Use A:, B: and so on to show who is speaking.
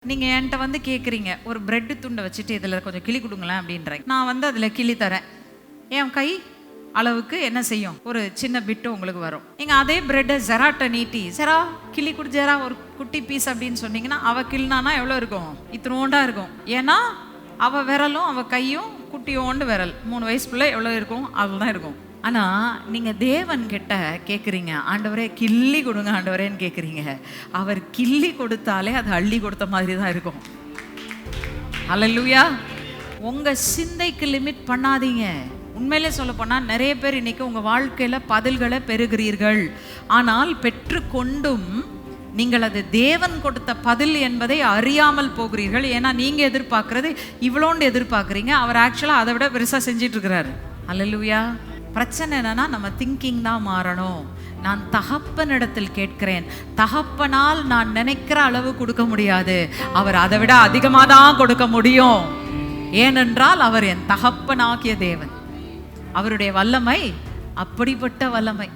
A: நீங்கள் என்கிட்ட வந்து கேட்குறீங்க, ஒரு பிரெட்டு துண்டை வச்சுட்டு இதில் கொஞ்சம் கிளி கொடுங்களேன் அப்படின்றேன். நான் வந்து அதில் கிளி தரேன். என் கை அளவுக்கு என்ன செய்யும், ஒரு சின்ன பிட்டு உங்களுக்கு வரும். நீங்கள் அதே பிரெட்டை ஜெராட்டை நீட்டி ஜெரா கிளி கொடு ஜெரா ஒரு குட்டி பீஸ் அப்படின்னு சொன்னீங்கன்னா, அவள் கிள்னானா எவ்வளோ இருக்கும், இத்தினோண்டா இருக்கும். ஏன்னா அவள் விரலும் அவள் கையும் குட்டியோண்டு விரல், 3 வயசுக்குள்ளே எவ்வளோ இருக்கும் அவ்வளோதான் இருக்கும். ஆனால் நீங்கள் தேவன் கிட்ட கேட்குறீங்க, ஆண்டவரே கிள்ளி கொடுங்க ஆண்டவரேன்னு கேட்குறீங்க. அவர் கிள்ளி கொடுத்தாலே அது அள்ளி கொடுத்த மாதிரி தான் இருக்கும். ஹல்லேலூயா. உங்கள் சிந்தைக்கு லிமிட் பண்ணாதீங்க. உண்மையிலே சொல்ல போனால் நிறைய பேர் இன்னைக்கு உங்கள் வாழ்க்கையில் பதில்களை பெறுகிறீர்கள். ஆனால் பெற்றுக்கொண்டும் நீங்கள் அது தேவன் கொடுத்த பதில் என்பதை அறியாமல் போகிறீர்கள். ஏன்னா நீங்கள் எதிர்பார்க்கறது இவ்வளோண்டு எதிர்பார்க்குறீங்க, அவர் ஆக்சுவலாக அதை விட பெருசாக செஞ்சிட்டு இருக்கிறாரு. ஹல்லேலூயா. பிரச்சனை என்னன்னா, நம்ம திங்கிங் தான் மாறணும். நான் தகப்பனிடத்தில் கேட்கிறேன், தகப்பனால் நான் நினைக்கிற அளவு கொடுக்க முடியாது, அவர் அதை விட அதிகமாக தான் கொடுக்க முடியும். ஏனென்றால் அவர் என் தகப்பனாகிய தேவன். அவருடைய வல்லமை அப்படிப்பட்ட வல்லமை.